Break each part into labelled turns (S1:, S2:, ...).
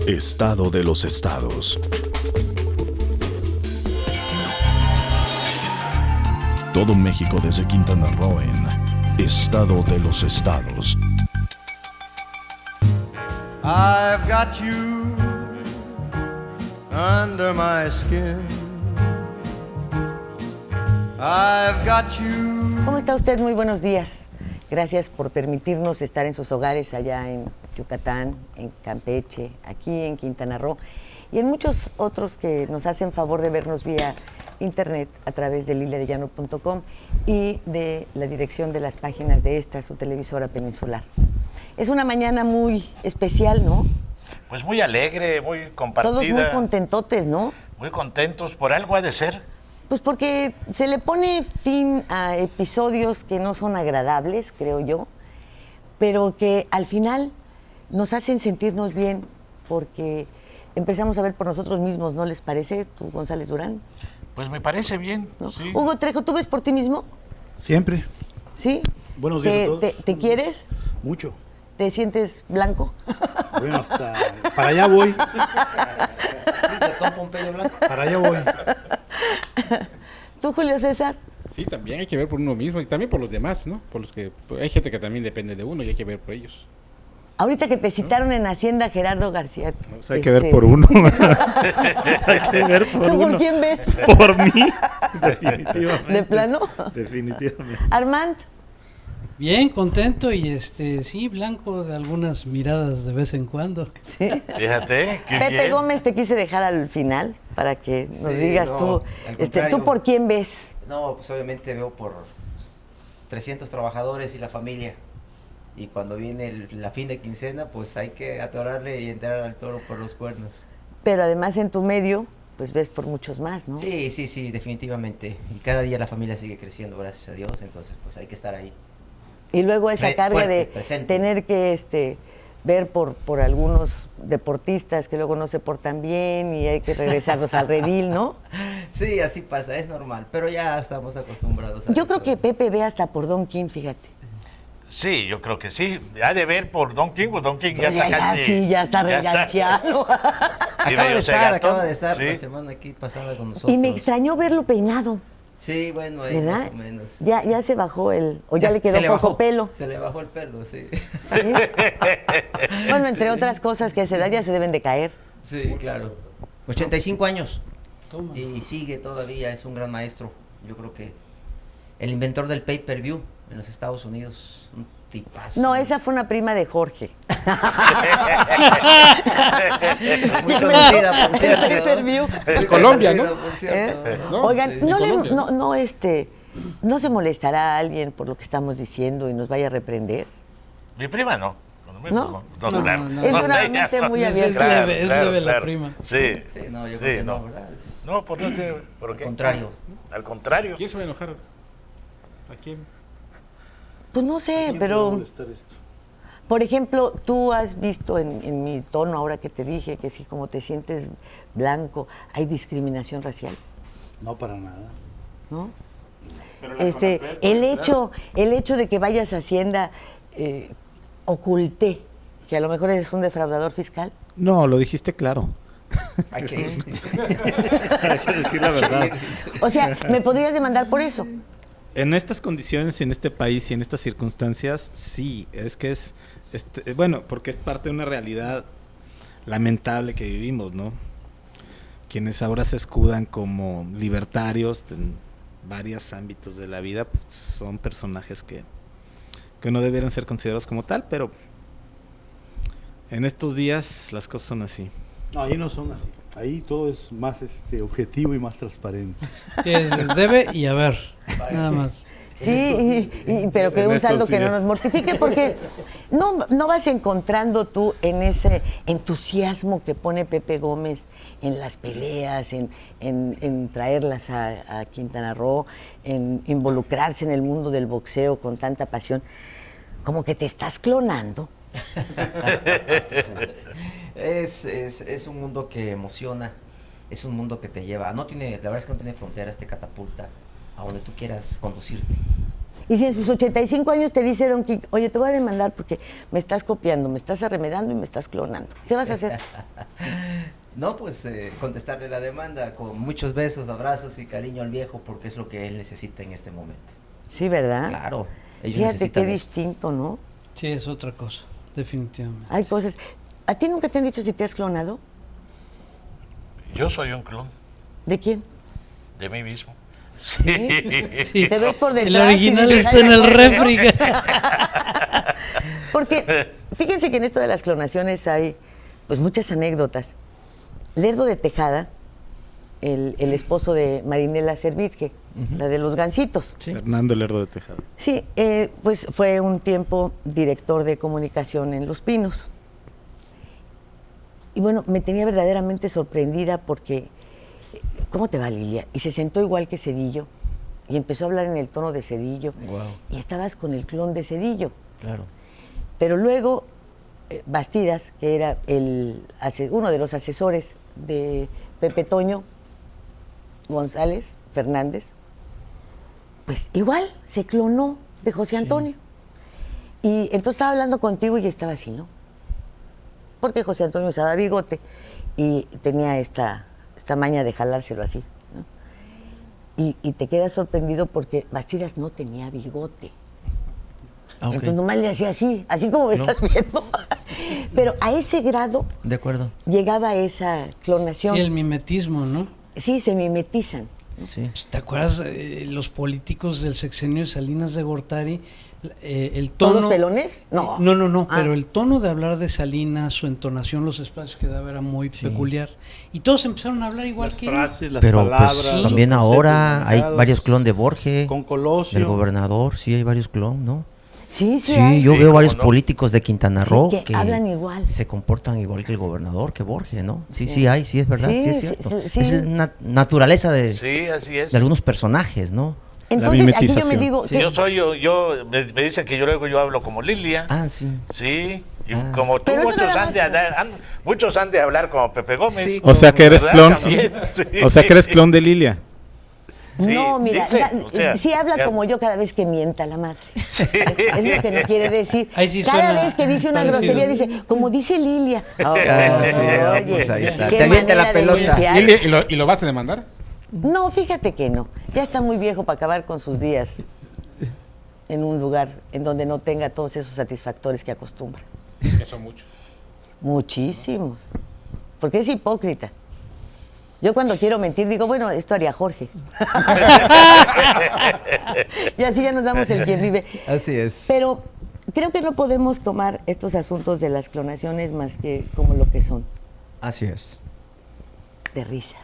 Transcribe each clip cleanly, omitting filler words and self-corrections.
S1: Estado de los estados. Todo México desde Quintana Roo en Estado de los estados.
S2: I've got you under my skin. I've got you.
S3: ¿Cómo está usted? Muy buenos días. Gracias por permitirnos estar en sus hogares allá en Yucatán, en Campeche, aquí en Quintana Roo y en muchos otros que nos hacen favor de vernos vía internet a través de lilarellano.com y de la dirección de las páginas de esta, su televisora peninsular. Es una mañana muy especial, ¿no?
S4: Pues muy alegre, muy compartida.
S3: Todos muy contentotes, ¿no?
S4: Muy contentos, por algo ha de ser.
S3: Pues porque se le pone fin a episodios que no son agradables, creo yo, pero que al final nos hacen sentirnos bien porque empezamos a ver por nosotros mismos, ¿no les parece, tú, González Durán?
S4: Pues me parece bien,
S3: ¿No?
S4: sí.
S3: Hugo Trejo, ¿tú ves por ti mismo?
S5: Siempre.
S3: ¿Sí?
S5: Buenos días a todos.
S3: ¿Te quieres?
S5: Mucho.
S3: ¿Te sientes blanco?
S5: Bueno, hasta para allá voy.
S6: Sí, te tomo un pelo blanco.
S5: Para allá voy.
S3: ¿Tú, Julio César?
S7: Sí, también hay que ver por uno mismo y también por los demás, ¿no? Por los que hay gente que también depende de uno y hay que ver por ellos.
S3: Ahorita que te citaron en Hacienda, Gerardo García.
S5: Pues hay que ver por uno. Hay que ver por
S3: ¿Tú
S5: uno.
S3: por quién ves?
S5: Por mí, definitivamente.
S3: ¿De plano?
S5: Definitivamente.
S3: Armand.
S6: Bien, contento y sí, blanco de algunas miradas de vez en cuando.
S3: Sí.
S4: Fíjate, qué
S3: Pepe
S4: bien.
S3: Gómez te quise dejar al final para que nos digas
S8: no,
S3: tú,
S8: al contrario.
S3: ¿tú por quién ves?
S8: No, pues obviamente veo por 300 trabajadores y la familia. Y cuando viene la fin de quincena, pues hay que atorarle y entrar al toro por los cuernos.
S3: Pero además en tu medio, pues ves por muchos más, ¿no?
S8: Sí, definitivamente. Y cada día la familia sigue creciendo, gracias a Dios, entonces pues hay que estar ahí.
S3: Y luego esa carga
S8: fuerte,
S3: de
S8: presente.
S3: tener que ver por algunos deportistas que luego no se portan bien y hay que regresarlos al redil, ¿no?
S8: Sí, así pasa, es normal, pero ya estamos acostumbrados a
S3: Yo
S8: eso.
S3: creo que Pepe ve hasta por Don King, fíjate.
S4: Sí, yo creo que sí. Ha de ver por Don King, pues Don King ya
S3: Pues
S4: está casi.
S3: sí, ya está reganciado.
S4: Sí,
S8: Acaba
S4: medio
S8: de estar
S4: sí.
S8: la semana aquí pasada con nosotros.
S3: Y me extrañó verlo peinado,
S8: Sí, bueno, ahí
S3: ¿verdad?
S8: más o menos.
S3: Ya se bajó o ya le quedó
S8: se
S3: poco
S8: bajó,
S3: pelo.
S8: Se le bajó el pelo, sí.
S3: ¿Sí? Bueno, entre otras cosas que a esa edad ya se deben de caer.
S8: Sí, claro. 85 años.
S6: Toma.
S8: Y sigue todavía, es un gran maestro. Yo creo que el inventor del pay-per-view en los Estados Unidos, un tipazo.
S3: No, esa fue una prima de Jorge.
S8: Muy conocida, por
S3: El
S8: cierto.
S3: pay-per-view.
S7: En Colombia, ¿no?
S8: Por cierto.
S7: ¿No?
S3: Oigan,
S7: En
S3: no,
S7: Colombia.
S3: no se molestará alguien por lo que estamos diciendo y nos vaya a reprender.
S4: Mi prima no. Conmigo
S3: ¿No?
S4: No, claro.
S6: no.
S3: Es
S4: No,
S3: una
S4: ella
S3: mente
S4: no.
S3: muy
S6: Es
S3: abierta.
S6: leve, es leve la prima.
S4: Sí.
S8: Sí, no, yo
S4: Sí,
S8: creo que
S4: no.
S8: no, ¿verdad? Es-
S4: No, ¿por qué? ¿Por qué?
S8: Contrario.
S4: Al contrario.
S7: ¿Quién se va a enojar? ¿A quién?
S3: Pues no sé, pero por ejemplo, tú has visto en mi tono ahora que te dije que si como te sientes blanco, hay discriminación racial,
S5: No, para nada.
S3: ¿no? El hecho de que vayas a Hacienda oculté que a lo mejor eres un defraudador fiscal.
S5: No, lo dijiste claro.
S8: Hay que
S5: Hay que decir la verdad.
S3: O sea, ¿me podrías demandar por eso?
S5: En estas condiciones, en este país y en estas circunstancias, sí, es que bueno, porque es parte de una realidad lamentable que vivimos, ¿no? Quienes ahora se escudan como libertarios en varios ámbitos de la vida, pues, son personajes que no debieran ser considerados como tal, pero en estos días las cosas son así.
S9: No, ahí no son así. Ahí todo es más objetivo y más transparente.
S6: Que debe y haber, nada más.
S3: Sí, pero que
S5: En
S3: un
S5: estos
S3: saldo que no
S5: días.
S3: nos mortifique, porque no vas encontrando tú en ese entusiasmo que pone Pepe Gómez en las peleas, en traerlas a Quintana Roo, en involucrarse en el mundo del boxeo con tanta pasión, como que te estás clonando.
S8: Es un mundo que emociona, es un mundo que te lleva, la verdad es que no tiene fronteras, te catapulta a donde tú quieras conducirte.
S3: Y si en sus 85 años te dice Don Quique, oye, te voy a demandar porque me estás copiando, me estás arremedando y me estás clonando, ¿qué vas a hacer?
S8: No, pues contestarle la demanda con muchos besos, abrazos y cariño al viejo, porque es lo que él necesita en este momento.
S3: Sí, ¿verdad?
S8: Claro. Ellos
S3: Fíjate
S8: necesitan
S3: qué
S8: eso.
S3: distinto, ¿no?
S6: Sí, es otra cosa, definitivamente.
S3: Hay cosas. ¿A ti nunca te han dicho si te has clonado?
S4: Yo soy un clon
S3: ¿De quién?
S4: de mí mismo. Sí.
S6: Sí.
S3: Te ves por detrás.
S6: El original
S3: y-
S6: está en el refri.
S3: Porque fíjense que en esto de las clonaciones hay pues muchas anécdotas. Lerdo de Tejada, el esposo de Marinela Servitje, la de los gansitos.
S8: Sí.
S5: Fernando Lerdo de Tejada.
S3: Sí, pues fue un tiempo director de comunicación en Los Pinos. Y bueno, me tenía verdaderamente sorprendida porque, ¿cómo te va, Lilia? Y se sentó igual que Cedillo y empezó a hablar en el tono de Cedillo.
S8: Wow.
S3: Y estabas con el clon de Cedillo.
S8: Claro.
S3: Pero luego, Bastidas, que era uno de los asesores de Pepe Toño González Fernández, pues igual se clonó de José Antonio. Y entonces estaba hablando contigo y estaba así, ¿no? Porque José Antonio usaba bigote y tenía esta maña de jalárselo así, ¿no? Y te quedas sorprendido porque Bastidas no tenía bigote.
S8: Ah, ok.
S3: Entonces nomás le hacía así como me estás viendo. Pero a ese grado
S8: De acuerdo.
S3: llegaba esa clonación.
S6: Sí, el mimetismo, ¿no?
S3: Sí, se mimetizan.
S8: Sí.
S6: Pues, ¿te acuerdas los políticos del sexenio de Salinas de Gortari? El tono...
S3: ¿Todos pelones? No.
S6: No,
S3: Ah.
S6: pero el tono de hablar de Salinas, su entonación, los espacios que daba era muy peculiar. Y todos empezaron a hablar igual
S9: Las
S6: que él.
S9: frases, las
S10: Pero
S9: palabras.
S10: pues
S9: los
S10: también
S9: conceptos
S10: ahora hay
S9: manejados,
S10: varios clon de Borges,
S9: Con Colosio.
S10: del gobernador, sí hay varios clon, ¿no?
S3: Sí,
S10: Sí,
S3: hay.
S10: yo
S4: Sí,
S10: veo
S4: cómo
S10: varios
S4: no.
S10: políticos de Quintana
S3: Sí,
S10: Roo
S3: que hablan igual.
S10: se comportan igual que el gobernador, que Borges, ¿no? Sí hay, sí es verdad, sí,
S3: Sí,
S10: es
S3: sí,
S10: cierto.
S3: sí.
S10: Es la naturaleza de
S4: Sí, así es.
S10: algunos personajes, ¿no?
S3: Entonces, aquí yo me
S5: mimetización.
S3: digo,
S4: Sí,
S3: que-
S4: me dicen que yo hablo como Lilia.
S10: Ah, sí.
S4: Sí, y
S10: Ah.
S4: como tú,
S3: Pero eso
S4: muchos
S3: nada
S4: han,
S3: más-
S4: de hablar, muchos han de hablar como Pepe Gómez.
S10: Sí,
S5: O sea que eres
S4: ¿Verdad?
S5: clon.
S4: También, sí.
S5: O sea que eres clon de Lilia.
S4: Sí,
S3: no, mira,
S4: dice, o sea,
S3: sí habla
S4: ya-
S3: como yo cada vez que mienta la madre. Es lo que me quiere decir.
S6: Ahí sí
S3: Cada
S6: suena
S3: vez que dice una
S6: parecido.
S3: grosería dice, como dice Lilia.
S10: Ah, sí, pues ahí está.
S3: qué
S10: Te avienta la
S3: manera de
S10: pelota.
S3: limpiar.
S7: ¿Y lo vas a demandar?
S3: No, fíjate que no. Ya está muy viejo para acabar con sus días en un lugar en donde no tenga todos esos satisfactores que acostumbra.
S7: Que son muchos.
S3: Muchísimos. Porque es hipócrita. Yo cuando quiero mentir digo, bueno, esto haría Jorge. Y así ya nos damos el quien vive.
S10: Así es.
S3: Pero creo que no podemos tomar estos asuntos de las clonaciones más que como lo que son,
S10: Así es.
S3: de risa.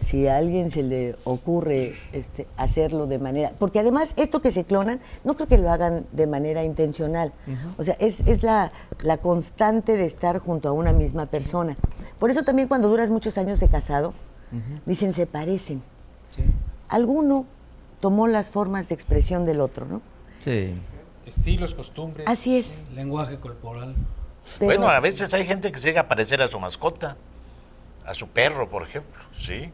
S3: Si a alguien se le ocurre hacerlo de manera... Porque además esto que se clonan, no creo que lo hagan de manera intencional. O sea, es la constante de estar junto a una misma persona. Por eso también cuando duras muchos años de casado, dicen se parecen.
S10: Sí.
S3: Alguno tomó las formas de expresión del otro, ¿no?
S10: Sí.
S7: Estilos, costumbres.
S3: Así es.
S6: Lenguaje corporal.
S3: Pero-
S4: Bueno, a veces hay gente que se llega a parecer a su mascota, a su perro, por ejemplo, sí.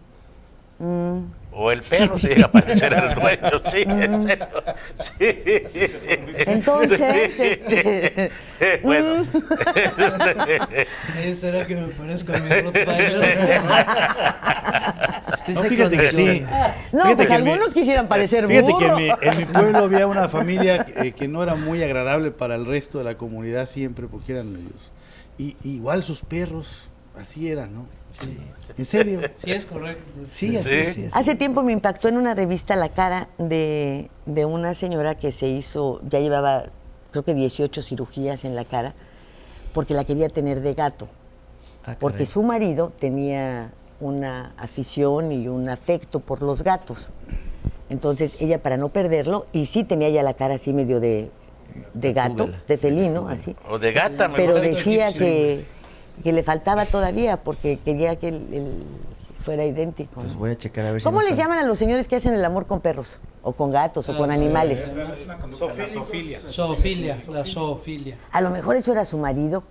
S4: O el perro se llega a parecer al dueño, sí, en serio. Sí.
S3: Entonces,
S4: Bueno.
S6: ¿Será que me parezco a mi Rottweiler?
S9: No, fíjate que sí.
S3: no,
S9: Fíjate
S3: pues
S9: que en mi-
S3: algunos quisieran parecer
S9: Fíjate
S3: burro.
S9: que en mi pueblo había una familia que no era muy agradable para el resto de la comunidad siempre porque eran medios. Y igual sus perros, así eran, ¿no? Sí. ¿En serio?
S6: Sí, es correcto.
S9: Sí, así,
S4: Sí.
S9: sí, así.
S3: Hace tiempo me impactó en una revista la cara de una señora que se hizo, ya llevaba creo que 18 cirugías en la cara, porque la quería tener de gato. Porque su marido tenía una afición y un afecto por los gatos. Entonces ella, para no perderlo, y sí tenía ya la cara así medio de gato, de felino, así.
S4: O de gata,
S3: Pero
S4: mejor.
S3: decía que le faltaba todavía porque quería que él fuera idéntico.
S10: Pues
S3: ¿no?
S10: voy a checar a ver si
S3: ¿Cómo
S10: no
S3: le
S10: está-
S3: llaman a los señores que hacen el amor con perros? O con gatos, o con animales.
S6: Zoofilia, la zoofilia.
S3: A lo mejor eso era su marido.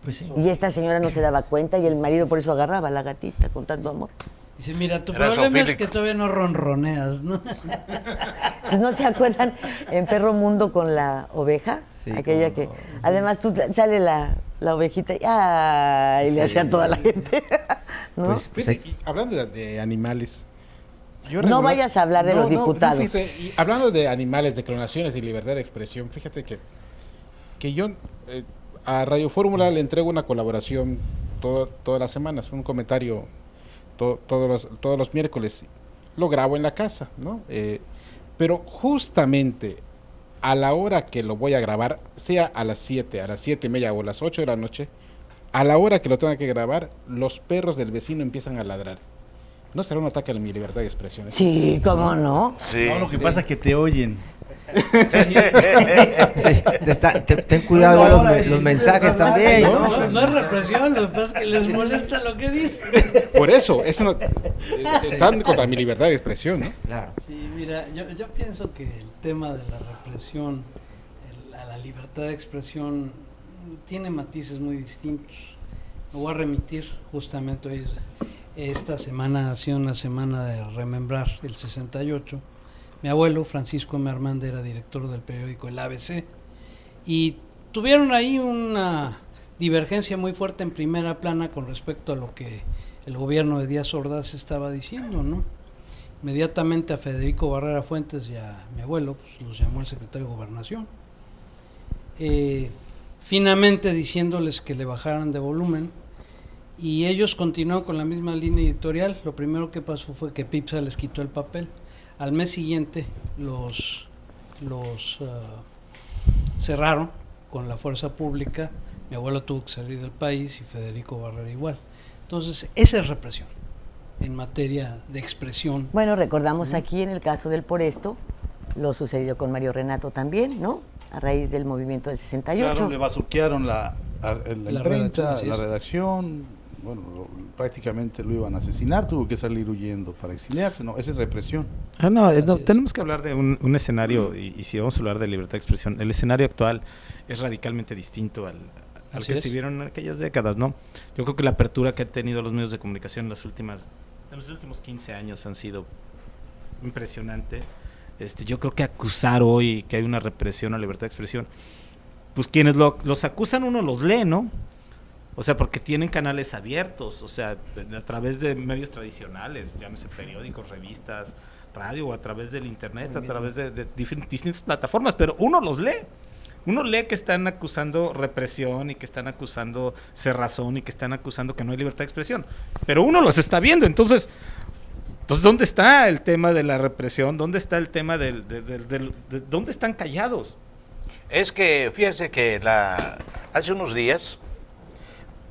S10: Pues sí.
S3: Y esta señora no se daba cuenta y el marido por eso agarraba a la gatita con tanto amor.
S6: Dice, mira, tu
S4: Era
S6: problema es
S4: zoofílico.
S6: que todavía no ronroneas, ¿no?
S3: Pues, ¿no se acuerdan en Perro Mundo con la oveja?
S8: Sí,
S3: Aquella
S8: cómo
S3: que,
S8: no, sí.
S3: además tú sale la ovejita y ¡ay! Le hacía a toda la gente. ¿No?
S8: Pues,
S7: Fíjate, y hablando de animales. yo
S3: No vayas a hablar de los diputados.
S7: fíjate, y hablando de animales, de clonaciones y libertad de expresión, fíjate que yo a Radio Fórmula le entrego una colaboración todas las semanas, un comentario todos los miércoles. Lo grabo en la casa, ¿no? Pero justamente a la hora que lo voy a grabar, sea a las 7, a las 7:30 o a las 8 de la noche, a la hora que lo tenga que grabar, los perros del vecino empiezan a ladrar. ¿No será un ataque a mi libertad de expresión?
S3: Sí, ¿cómo no?
S4: Sí.
S9: No, lo que pasa es que te oyen.
S8: Sí, ten cuidado con los mensajes también, ¿no?
S6: No es represión, lo que pasa es que les molesta lo que dicen.
S7: Por eso, están contra mi libertad de expresión, ¿no?
S8: Claro.
S6: Sí, mira, yo pienso que el tema de la represión a la libertad de expresión tiene matices muy distintos. Me voy a remitir justamente hoy. Esta semana ha sido una semana de remembrar el 68. Mi abuelo, Francisco M. Armanda, era director del periódico El ABC y tuvieron ahí una divergencia muy fuerte en primera plana con respecto a lo que el gobierno de Díaz Ordaz estaba diciendo, ¿no? Inmediatamente a Federico Barrera Fuentes y a mi abuelo pues, los llamó el secretario de Gobernación, finamente diciéndoles que le bajaran de volumen, y ellos continuaron con la misma línea editorial. Lo primero que pasó fue que Pipsa les quitó el papel. Al mes siguiente los cerraron con la fuerza pública. Mi abuelo tuvo que salir del país y Federico Barrera igual. Entonces, esa es represión en materia de expresión.
S3: Bueno, recordamos aquí en el caso del Por Esto, lo sucedido con Mario Renato también, ¿no? A raíz del movimiento del 68.
S9: Claro, le bazuquearon la imprenta,
S6: redacción,
S9: la redacción. Bueno, prácticamente lo iban a asesinar, tuvo que salir huyendo para exiliarse, ¿no? Esa es represión.
S5: Tenemos que hablar de un escenario, y si vamos a hablar de libertad de expresión, el escenario actual es radicalmente distinto al que se vieron en aquellas décadas, ¿no? Yo creo que la apertura que han tenido los medios de comunicación en los últimos 15 años han sido impresionante. Yo creo que acusar hoy que hay una represión a la libertad de expresión, pues quienes los acusan uno los lee, ¿no? O sea, porque tienen canales abiertos, o sea, a través de medios tradicionales, llámese periódicos, revistas, radio, o a través del internet, a través de distintas plataformas, pero uno los lee. Uno lee que están acusando represión y que están acusando cerrazón y que están acusando que no hay libertad de expresión, pero uno los está viendo. Entonces ¿dónde está el tema de la represión? ¿Dónde está el tema de dónde están callados?
S4: Es que, fíjese que hace unos días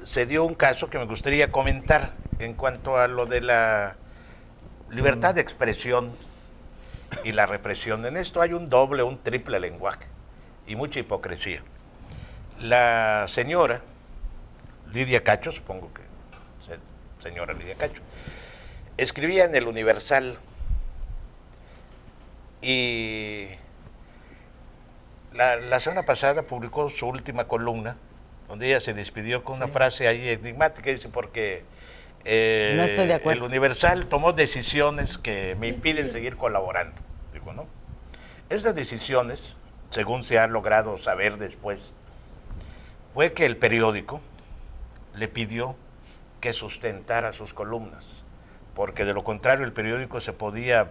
S4: se dio un caso que me gustaría comentar en cuanto a lo de la libertad de expresión y la represión. En esto hay un doble, un triple lenguaje y mucha hipocresía. La señora Lidia Cacho, supongo que señora Lidia Cacho, escribía en el Universal y la semana pasada publicó su última columna donde ella se despidió con una frase ahí enigmática, dice, porque
S3: no estoy de acuerdo.
S4: el Universal tomó decisiones que me impiden seguir colaborando. Digo, ¿no? Estas decisiones, según se ha logrado saber después, fue que el periódico le pidió que sustentara sus columnas, porque de lo contrario el periódico se podía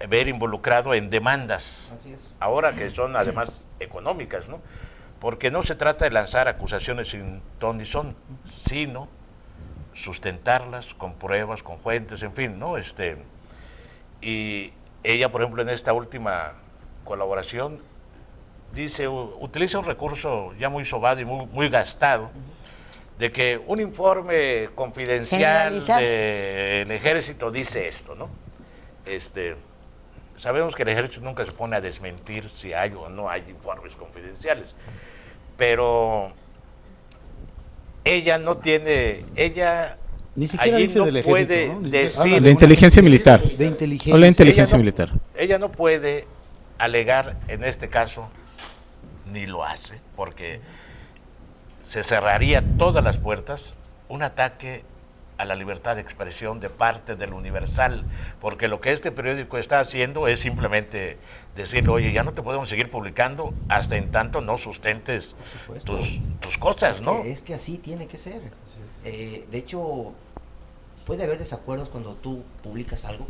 S4: ver involucrado en demandas, ahora que son además económicas, ¿no? Porque no se trata de lanzar acusaciones sin ton ni son, sino sustentarlas con pruebas, con fuentes, en fin, ¿no? Y ella, por ejemplo, en esta última colaboración, dice, utiliza un recurso ya muy sobado y muy gastado, de que un informe confidencial del ejército dice esto, ¿no? Sabemos que el ejército nunca se pone a desmentir si hay o no hay informes confidenciales, pero ella no tiene,
S9: Ni siquiera
S4: allí
S9: dice
S4: no
S9: del ejército,
S4: puede
S9: ¿no?
S4: decir,
S5: De inteligencia militar.
S9: De inteligencia.
S5: O la inteligencia militar.
S4: Ella no puede alegar en este caso, ni lo hace, porque se cerraría todas las puertas, un ataque a la libertad de expresión de parte del Universal, porque lo que este periódico está haciendo es simplemente decirle, oye, ya no te podemos seguir publicando hasta en tanto no sustentes tus cosas, ¿no?
S8: Es que así tiene que ser. De hecho, puede haber desacuerdos cuando tú publicas algo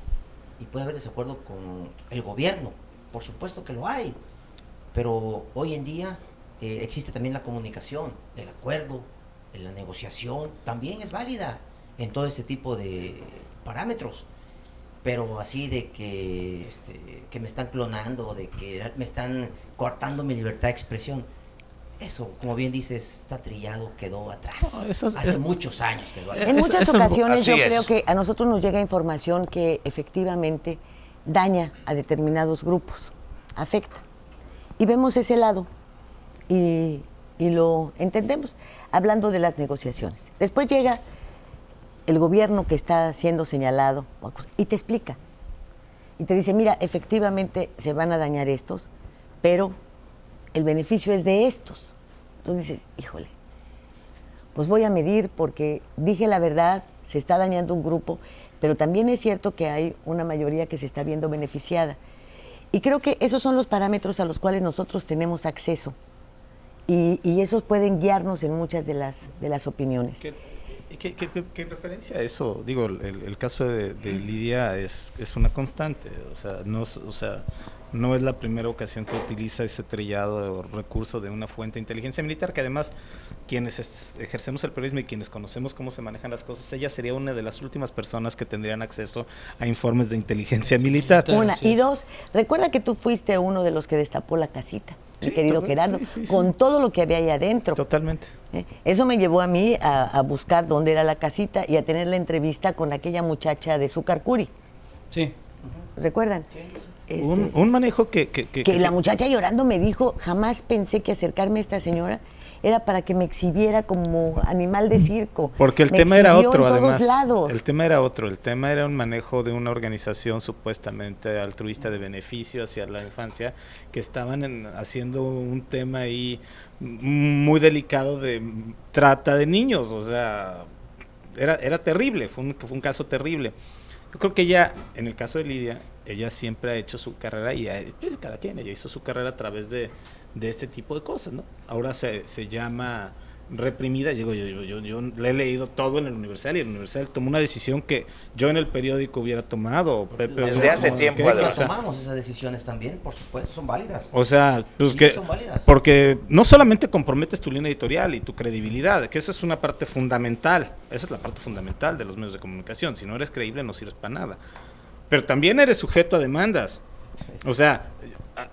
S8: y puede haber desacuerdo con el gobierno, por supuesto que lo hay, pero hoy en día existe también la comunicación, el acuerdo, la negociación, también es válida en todo este tipo de parámetros, pero así de que, que me están clonando, de que me están coartando mi libertad de expresión, eso, como bien dices, está trillado, quedó atrás. Hace muchos años quedó atrás.
S3: En muchas ocasiones yo creo
S4: es.
S3: que a nosotros nos llega información que efectivamente daña a determinados grupos, afecta. Y vemos ese lado y lo entendemos, hablando de las negociaciones. Después llega el gobierno que está siendo señalado y te explica. Y te dice, mira, efectivamente se van a dañar estos, pero el beneficio es de estos. Entonces dices, híjole, pues voy a medir porque dije la verdad, se está dañando un grupo, pero también es cierto que hay una mayoría que se está viendo beneficiada. Y creo que esos son los parámetros a los cuales nosotros tenemos acceso y esos pueden guiarnos en muchas de las opiniones.
S5: ¿Qué referencia a eso? Digo, el caso de Lidia es una constante, o sea, no es la primera ocasión que utiliza ese trillado o recurso de una fuente de inteligencia militar, que además quienes ejercemos el periodismo y quienes conocemos cómo se manejan las cosas, ella sería una de las últimas personas que tendrían acceso a informes de inteligencia militar.
S3: Una, y dos, recuerda que tú fuiste uno de los que destapó la casita, mi querido Gerardo, con todo lo que había ahí adentro.
S5: Totalmente.
S3: Eso me llevó a mí a buscar dónde era la casita y a tener la entrevista con aquella muchacha de Zucarcuri.
S6: Sí.
S3: ¿Recuerdan?
S5: Un manejo que
S3: la muchacha llorando me dijo, jamás pensé que acercarme a esta señora era para que me exhibiera como animal de circo.
S5: Porque el
S3: me
S5: tema era otro,
S3: en todos
S5: además.
S3: Lados.
S5: El tema era otro. El tema era un manejo de una organización supuestamente altruista de beneficio hacia la infancia, que estaban haciendo un tema ahí muy delicado de trata de niños. O sea, era terrible, fue un caso terrible. Yo creo que ella, en el caso de Lidia, ella siempre ha hecho su carrera y cada quien, ella hizo su carrera a través de este tipo de cosas, ¿no? Ahora se llama reprimida. Digo, yo le he leído todo en el Universal y el Universal tomó una decisión que yo en el periódico hubiera tomado.
S4: Desde hace tiempo.
S8: Tomamos esas decisiones también, por supuesto, son válidas.
S5: O sea, pues
S8: sí, son válidas.
S5: Porque no solamente comprometes tu línea editorial y tu credibilidad, que esa es una parte fundamental, esa es la parte fundamental de los medios de comunicación. Si no eres creíble no sirves para nada. Pero también eres sujeto a demandas. O sea,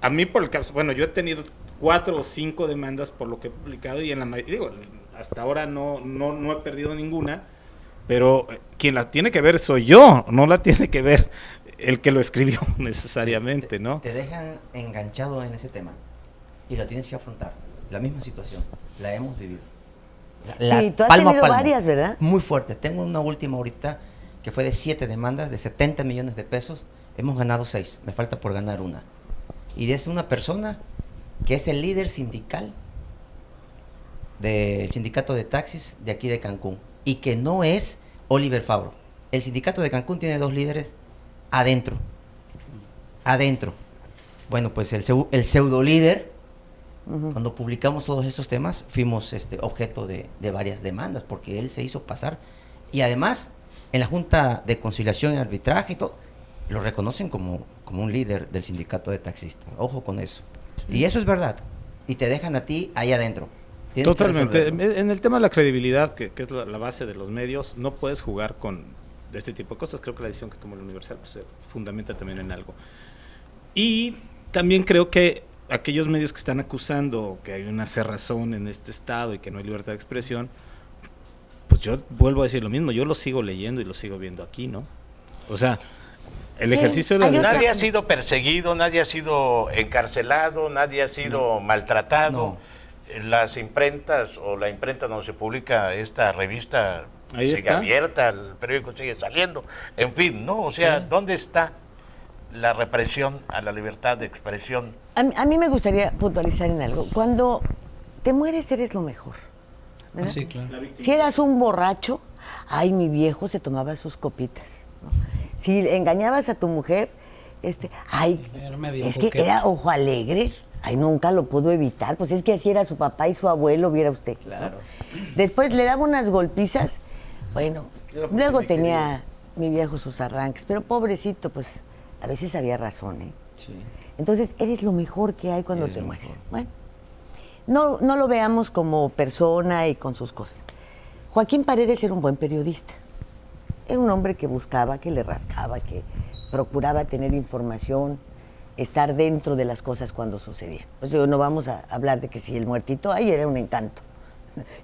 S5: a mí por el caso, bueno, yo he tenido 4 o 5 demandas por lo que he publicado y hasta ahora no he perdido ninguna, pero quien la tiene que ver soy yo, no la tiene que ver el que lo escribió necesariamente, ¿no?
S8: Te dejan enganchado en ese tema y lo tienes que afrontar. La misma situación, la hemos vivido.
S3: Sí, tú has tenido varias, ¿verdad?
S8: Muy fuertes. Tengo una última ahorita que fue de 7 demandas, de 70 millones de pesos. Hemos ganado 6, me falta por ganar una. Y es una persona que es el líder sindical del sindicato de taxis de aquí de Cancún y que no es Oliver Fabro. El sindicato de Cancún tiene 2 líderes adentro. Bueno, pues el pseudo líder, cuando publicamos todos estos temas, fuimos objeto de varias demandas porque él se hizo pasar y además en la Junta de Conciliación y Arbitraje y todo, lo reconocen como un líder del sindicato de taxistas. Ojo con eso. Y eso es verdad. Y te dejan a ti ahí adentro.
S5: Totalmente. En el tema de la credibilidad, que es la base de los medios, no puedes jugar con este tipo de cosas. Creo que la decisión que tomó el Universal pues, se fundamenta también en algo. Y también creo que aquellos medios que están acusando que hay una cerrazón en este estado y que no hay libertad de expresión, pues yo vuelvo a decir lo mismo. Yo lo sigo leyendo y lo sigo viendo aquí, ¿no? O sea, el ejercicio de
S4: nadie ha sido perseguido, nadie ha sido encarcelado, nadie ha sido maltratado. No. Las imprentas o la imprenta donde se publica esta revista
S5: ahí
S4: sigue
S5: está
S4: abierta, el periódico sigue saliendo, en fin, ¿no? O sea, ¿dónde está la represión a la libertad de expresión?
S3: A mí me gustaría puntualizar en algo. Cuando te mueres eres lo mejor, ¿verdad?
S6: Sí, claro.
S3: Si eras un borracho, Ay, mi viejo se tomaba sus copitas, ¿no? Si engañabas a tu mujer, ay,
S6: Era medio
S3: es que
S6: coqueto.
S3: era ojo alegre, ay, nunca lo pudo evitar, pues es que así era su papá y su abuelo, viera usted. ¿no?
S8: Claro.
S3: Después le daba unas golpizas, bueno,
S9: Era porque
S3: luego
S9: me
S3: tenía mi viejo sus arranques, pero pobrecito, pues a veces había razón, ¿eh?
S8: Sí.
S3: Entonces, eres lo mejor que hay cuando
S8: Eres
S3: te
S8: lo
S3: mueres.
S8: mejor.
S3: Bueno, no lo veamos como persona y con sus cosas. Joaquín Paredes era un buen periodista. Era un hombre que buscaba, que le rascaba, que procuraba tener información, estar dentro de las cosas cuando sucedían. Pues digo, no vamos a hablar de que si el muertito ahí era un encanto.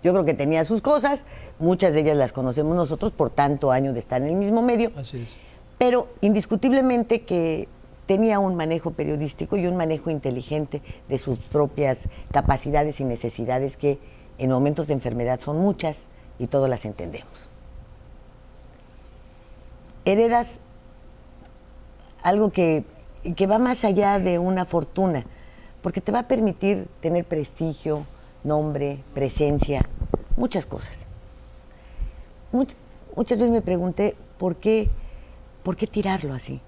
S3: Yo creo que tenía sus cosas, muchas de ellas las conocemos nosotros por tanto años de estar en el mismo medio.
S6: Así es.
S3: Pero indiscutiblemente que tenía un manejo periodístico y un manejo inteligente de sus propias capacidades y necesidades que en momentos de enfermedad son muchas y todas las entendemos. Heredas algo que va más allá de una fortuna, porque te va a permitir tener prestigio, nombre, presencia, muchas cosas. Muchas veces me pregunté por qué tirarlo así.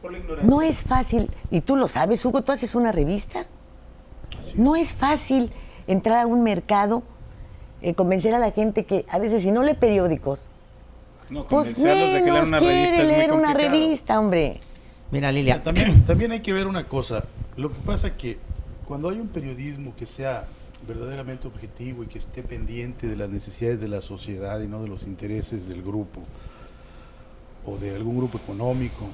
S5: Por la ignorancia.
S3: No es fácil, y tú lo sabes, Hugo, tú haces una revista. No es fácil entrar a un mercado, convencer a la gente que a veces si no lee periódicos,
S5: No,
S3: pues
S5: convencerlos de que lean
S3: menos
S5: una revista
S3: quiere
S5: es muy
S3: leer una
S5: complicado.
S3: revista, hombre.
S8: Mira, Lilia.
S9: También hay que ver una cosa. Lo que pasa es que cuando hay un periodismo que sea verdaderamente objetivo y que esté pendiente de las necesidades de la sociedad y no de los intereses del grupo o de algún grupo económico,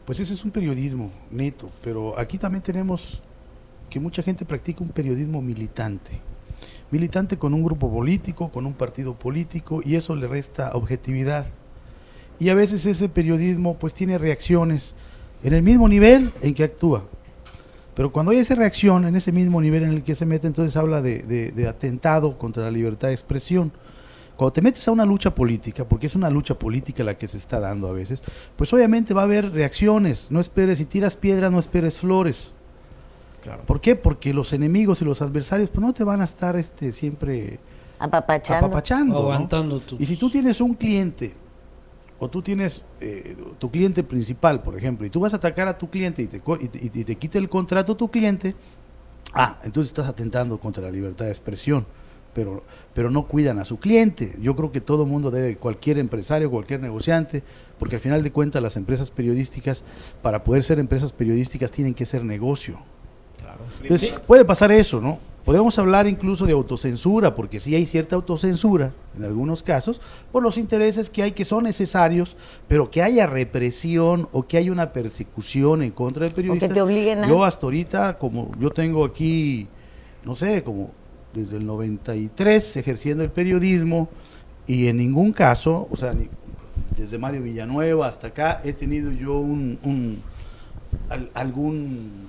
S9: pues ese es un periodismo neto. Pero aquí también tenemos que mucha gente practica un periodismo militante con un grupo político, con un partido político, y eso le resta objetividad. Y a veces ese periodismo pues tiene reacciones en el mismo nivel en que actúa. Pero cuando hay esa reacción en ese mismo nivel en el que se mete, entonces habla de atentado contra la libertad de expresión. Cuando te metes a una lucha política, porque es una lucha política la que se está dando a veces, pues obviamente va a haber reacciones. No esperes, si tiras piedras, no esperes flores.
S8: Claro.
S9: ¿Por qué? Porque los enemigos y los adversarios pues no te van a estar siempre apapachando, ¿no?
S6: Aguantando tus...
S9: Y si tú tienes un cliente, o tú tienes tu cliente principal, por ejemplo, y tú vas a atacar a tu cliente y te quita el contrato tu cliente, entonces estás atentando contra la libertad de expresión, pero no cuidan a su cliente. Yo creo que todo mundo debe, cualquier empresario, cualquier negociante, porque al final de cuentas las empresas periodísticas, para poder ser empresas periodísticas, tienen que ser negocio.
S8: Claro.
S9: Entonces, puede pasar eso, ¿no? Podemos hablar incluso de autocensura, porque sí hay cierta autocensura en algunos casos, por los intereses que hay que son necesarios, pero que haya represión o que haya una persecución en contra de periodistas.
S3: O que te obliguen a...
S9: Yo hasta ahorita, como yo tengo aquí, no sé, como desde el 93 ejerciendo el periodismo, y en ningún caso, o sea, desde Mario Villanueva hasta acá, he tenido yo algún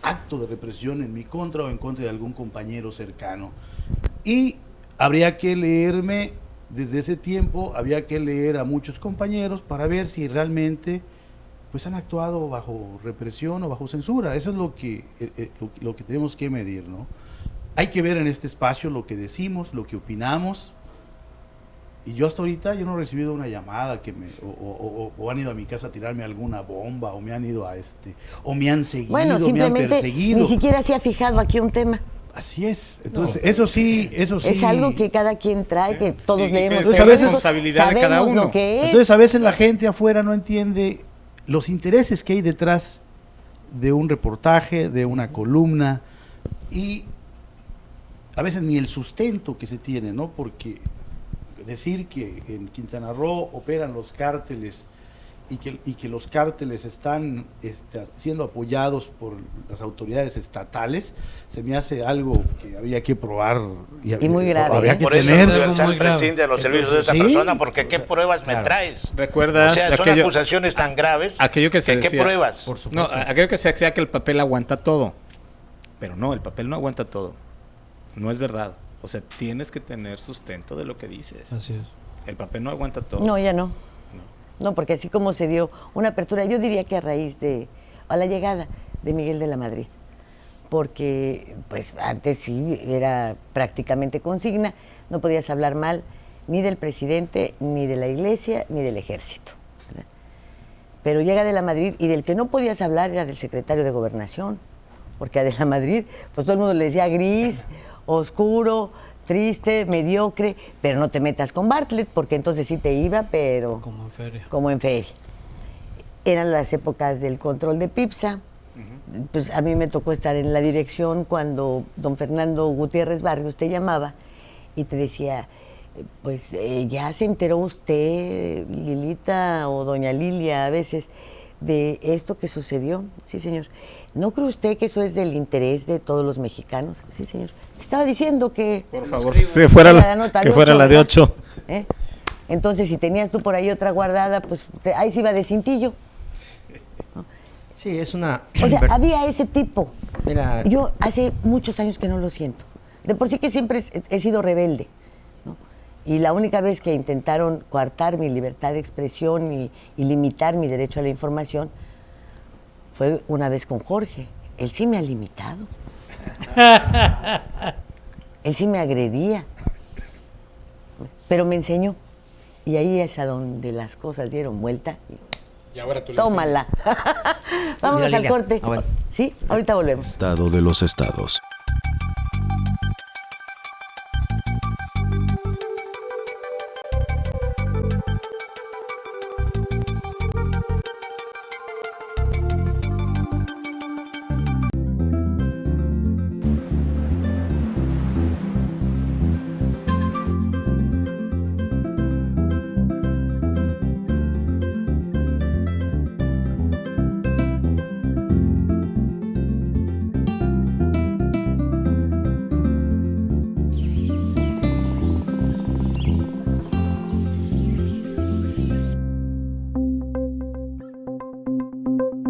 S9: acto de represión en mi contra o en contra de algún compañero cercano. Y habría que leerme, desde ese tiempo, había que leer a muchos compañeros para ver si realmente pues han actuado bajo represión o bajo censura. Eso es lo que tenemos que medir, ¿no? Hay que ver en este espacio lo que decimos, lo que opinamos. Y yo hasta ahorita yo no he recibido una llamada que o han ido a mi casa a tirarme alguna bomba, o me han ido o me han seguido,
S3: Bueno,
S9: me han
S3: simplemente
S9: perseguido.
S3: ni siquiera se ha fijado aquí un tema.
S9: Así es. Entonces, eso sí.
S3: Es algo que cada quien trae, que todos leemos.
S9: Entonces,
S3: periódicos,
S9: a veces-
S5: responsabilidad de cada
S3: sabemos
S5: uno.
S3: lo que es.
S9: Entonces a veces la gente afuera no entiende los intereses que hay detrás de un reportaje, de una columna, y a veces ni el sustento que se tiene, ¿no? Porque decir que en Quintana Roo operan los cárteles y que los cárteles están siendo apoyados por las autoridades estatales, se me hace algo que había que probar
S3: Y muy grave,
S9: habría
S3: ¿eh?
S9: que
S4: Por eso
S9: tener.
S4: debe ser
S6: muy grave.
S4: prescinde de los servicios de esa
S9: Sí.
S4: persona, porque ¿qué pruebas me
S8: Claro.
S4: traes?
S5: ¿Recuerdas
S4: O sea, son
S5: aquello-
S4: acusaciones tan graves.
S5: aquello que se
S4: ¿Qué
S5: decía?
S4: pruebas?
S8: Por supuesto.
S5: No, aquello que se decía que el papel aguanta todo. Pero no, el papel no aguanta todo. No es verdad. O sea, tienes que tener sustento de lo que dices.
S6: Así es.
S5: El papel no aguanta todo.
S3: No, ya no. No, porque así como se dio una apertura, yo diría que a raíz a la llegada de Miguel de la Madrid, porque pues antes sí era prácticamente consigna, no podías hablar mal ni del presidente, ni de la iglesia, ni del ejército, ¿verdad? Pero llega Adela Madrid y del que no podías hablar era del secretario de Gobernación, porque Adela Madrid, pues todo el mundo le decía gris, oscuro, triste, mediocre, pero no te metas con Bartlett, porque entonces sí te iba, pero...
S6: Como en feria.
S3: Como en feria. Eran las épocas del control de Pipsa. Pues a mí me tocó estar en la dirección cuando don Fernando Gutiérrez Barrios te llamaba y te decía, pues ya se enteró usted, Lilita o doña Lilia a veces, de esto que sucedió. Sí, señor. ¿No cree usted que eso es del interés de todos los mexicanos? Sí, señor. Te estaba diciendo que...
S5: Por favor, que fuera la de 8.
S3: ¿Eh? Entonces, si tenías tú por ahí otra guardada, pues ahí se iba de cintillo. ¿No?
S8: Sí, es una...
S3: O sea, había ese tipo.
S8: Mira,
S3: yo hace muchos años que no lo siento. De por sí que siempre he sido rebelde, ¿no? Y la única vez que intentaron coartar mi libertad de expresión y limitar mi derecho a la información fue una vez con Jorge. Él sí me ha limitado. Él sí me agredía. Pero me enseñó. Y ahí es a donde las cosas dieron vuelta.
S7: Y ahora tú le
S3: tómala. Vámonos al corte.
S8: Ah, bueno.
S3: Sí, ahorita volvemos.
S1: Estado de los estados.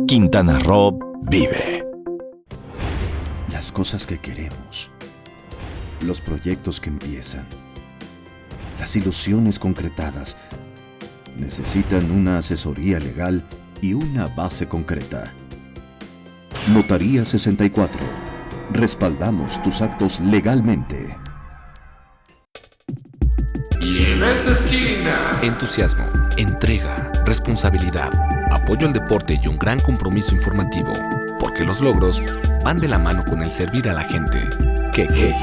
S1: Quintana Roo vive.
S11: Las cosas que queremos, los proyectos que empiezan, las ilusiones concretadas, necesitan una asesoría legal y una base concreta. Notaría 64. Respaldamos tus actos legalmente.
S12: Y en esta esquina,
S13: entusiasmo, entrega, responsabilidad, apoyo al deporte y un gran compromiso informativo, porque los logros van de la mano con el servir a la gente. Kekegi.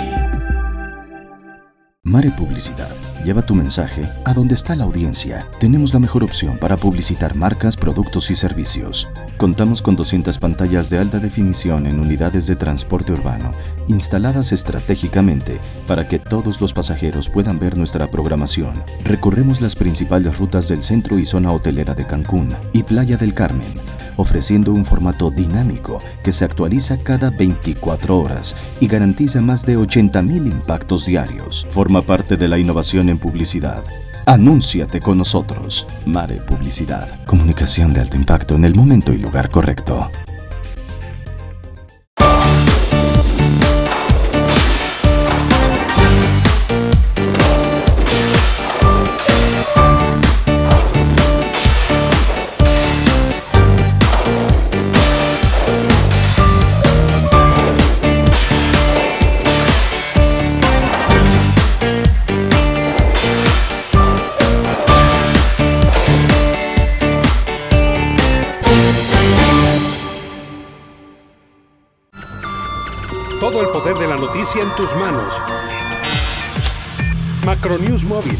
S11: Mare Publicidad. Lleva tu mensaje a donde está la audiencia. Tenemos la mejor opción para publicitar marcas, productos y servicios. Contamos con 200 pantallas de alta definición en unidades de transporte urbano, instaladas estratégicamente para que todos los pasajeros puedan ver nuestra programación. Recorremos las principales rutas del centro y zona hotelera de Cancún y Playa del Carmen, ofreciendo un formato dinámico que se actualiza cada 24 horas y garantiza más de 80,000 impactos diarios. Forma parte de la innovación en publicidad. Anúnciate con nosotros. Mare Publicidad. Comunicación de alto impacto en el momento y lugar correcto.
S14: Todo el poder de la noticia en tus manos. Macronews Móvil.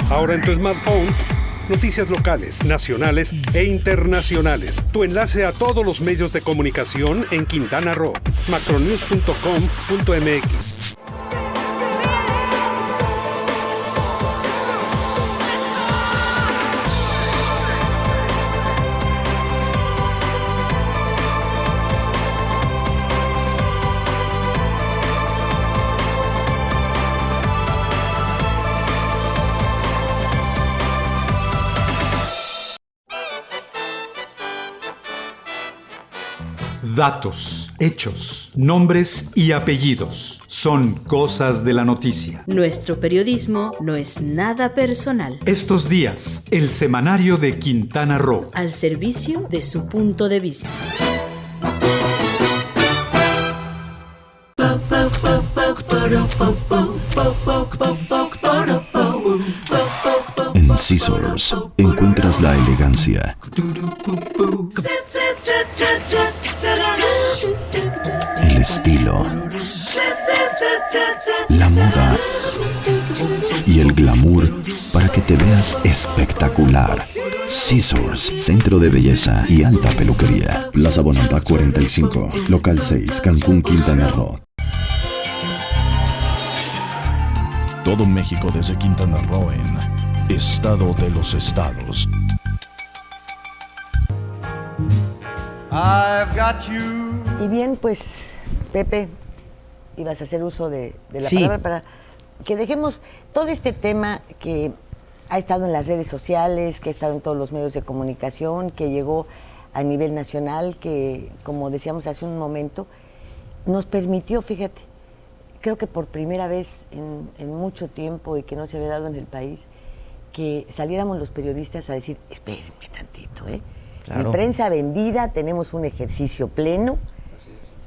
S14: Ahora en tu smartphone, noticias locales, nacionales e internacionales. Tu enlace a todos los medios de comunicación en Quintana Roo. macronews.com.mx.
S15: Datos, hechos, nombres y apellidos son cosas de la noticia.
S16: Nuestro periodismo no es nada personal.
S15: Estos días, el semanario de Quintana Roo.
S16: Al servicio de su punto de vista.
S11: En Scissors encuentras la elegancia, el estilo, la moda y el glamour para que te veas espectacular. Scissors, centro de belleza y alta peluquería. Plaza Bonampak 45, local 6, Cancún, Quintana Roo.
S1: Todo México desde Quintana Roo en Estado de los Estados.
S2: I've got you.
S3: Y bien, pues, Pepe, ibas a hacer uso de la
S8: Sí.
S3: palabra para que dejemos todo este tema que ha estado en las redes sociales, que ha estado en todos los medios de comunicación, que llegó a nivel nacional, que, como decíamos hace un momento, nos permitió, fíjate, creo que por primera vez en mucho tiempo y que no se había dado en el país, que saliéramos los periodistas a decir, espérenme tantito,
S8: Claro.
S3: Mi prensa vendida, tenemos un ejercicio pleno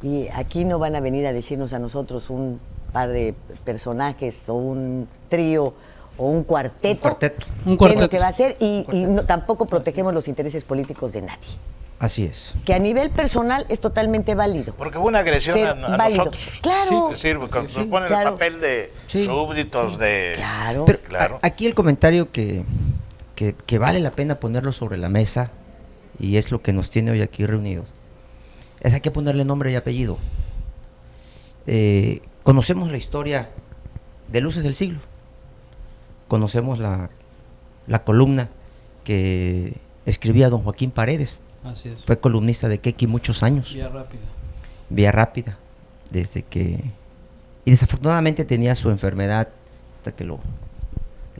S3: y aquí no van a venir a decirnos a nosotros un par de personajes o un trío o un cuarteto, qué es lo que va a hacer y tampoco protegemos los intereses políticos de nadie.
S8: Así es.
S3: Que a nivel personal es totalmente válido.
S4: Porque hubo una agresión
S3: Pero
S4: a
S3: válido.
S4: nosotros.
S3: Claro.
S4: Es decir, cuando se ponen
S3: claro.
S4: el papel de súbditos de...
S8: Pero
S4: claro.
S8: aquí el comentario que vale la pena ponerlo sobre la mesa, y es lo que nos tiene hoy aquí reunidos, es hay que ponerle nombre y apellido. Conocemos la historia de Luces del Siglo. Conocemos la columna que escribía don Joaquín Paredes.
S6: Así es.
S8: Fue columnista de Keki muchos años.
S6: Vía Rápida.
S8: Vía Rápida. Desde que... Y desafortunadamente tenía su enfermedad, hasta que lo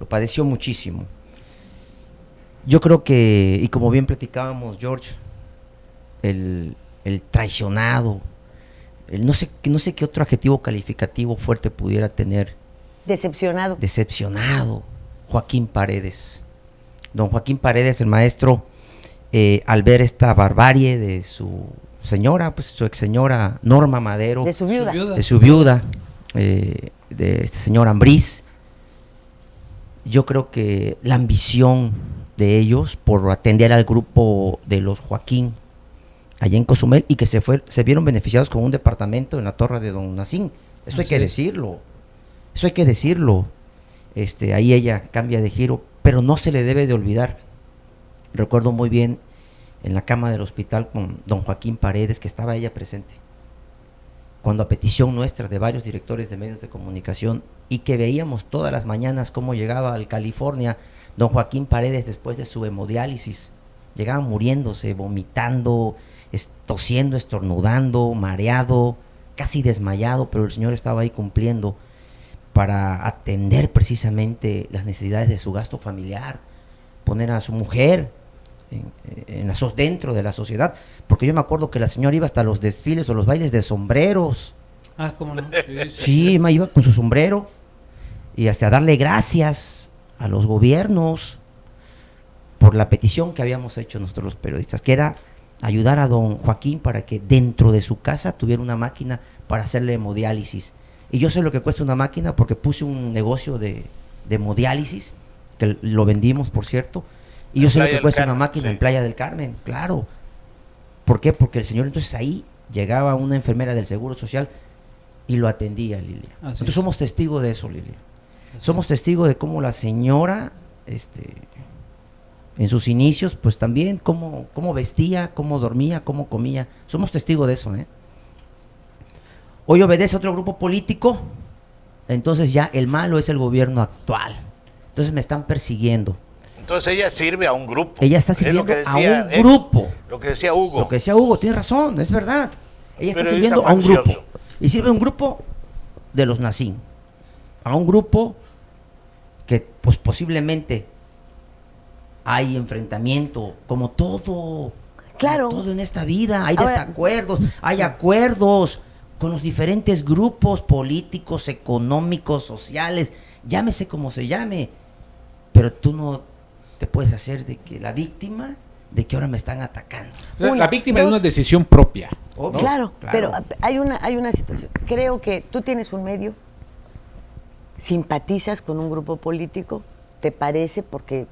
S8: padeció muchísimo. Yo creo que, y como bien platicábamos, George, el traicionado, no sé qué otro adjetivo calificativo fuerte pudiera tener.
S3: Decepcionado.
S8: Decepcionado. Joaquín Paredes. Don Joaquín Paredes, el maestro, al ver esta barbarie de su señora, pues su ex señora Norma Madero.
S3: De su viuda.
S8: De su viuda, de este señor Ambriz. Yo creo que la ambición de ellos por atender al grupo de los Joaquín allá en Cozumel y que se vieron beneficiados con un departamento en la torre de Don Nacín. Eso hay que decirlo. Eso hay que decirlo. Ahí ella cambia de giro, pero no se le debe de olvidar. Recuerdo muy bien en la cama del hospital con don Joaquín Paredes, que estaba ella presente, cuando a petición nuestra de varios directores de medios de comunicación y que veíamos todas las mañanas cómo llegaba al California don Joaquín Paredes después de su hemodiálisis, llegaba muriéndose, vomitando, tosiendo, estornudando, mareado, casi desmayado, pero el señor estaba ahí cumpliendo para atender precisamente las necesidades de su gasto familiar, poner a su mujer dentro de la sociedad, porque yo me acuerdo que la señora iba hasta los desfiles o los bailes de sombreros.
S6: Ah, cómo no.
S8: Sí, iba con su sombrero y hasta darle gracias a los gobiernos por la petición que habíamos hecho nosotros los periodistas, que era ayudar a don Joaquín para que dentro de su casa tuviera una máquina para hacerle hemodiálisis. Y yo sé lo que cuesta una máquina porque puse un negocio de hemodiálisis, que lo vendimos, por cierto, y yo sé lo que cuesta una máquina en Playa del Carmen, claro. ¿Por qué? Porque el señor, entonces ahí llegaba una enfermera del Seguro Social y lo atendía, Lilia. Entonces somos testigos de eso, Lilia. Somos testigos de cómo la señora, en sus inicios, pues también cómo vestía, cómo dormía, cómo comía. Somos testigos de eso, Hoy obedece a otro grupo político, entonces ya el malo es el gobierno actual. Entonces me están persiguiendo.
S4: Entonces ella sirve a un grupo.
S8: Ella está sirviendo a un grupo.
S4: Lo que decía Hugo.
S8: Lo que decía Hugo, tiene razón, es verdad. Ella está
S4: Periodista
S8: sirviendo a un
S4: faccioso.
S8: grupo. Y sirve a un grupo de los Nacín. A un grupo que pues posiblemente hay enfrentamiento, como todo.
S3: Claro.
S8: Como todo en esta vida. Hay
S3: Ahora,
S8: desacuerdos, hay acuerdos con los diferentes grupos políticos, económicos, sociales, llámese como se llame. Pero tú no te puedes hacer de que la víctima de que ahora me están atacando.
S7: La víctima es una decisión propia.
S3: ¿no? Claro, pero hay una situación. Creo que tú tienes un medio simpatizas con un grupo político, te parece, porque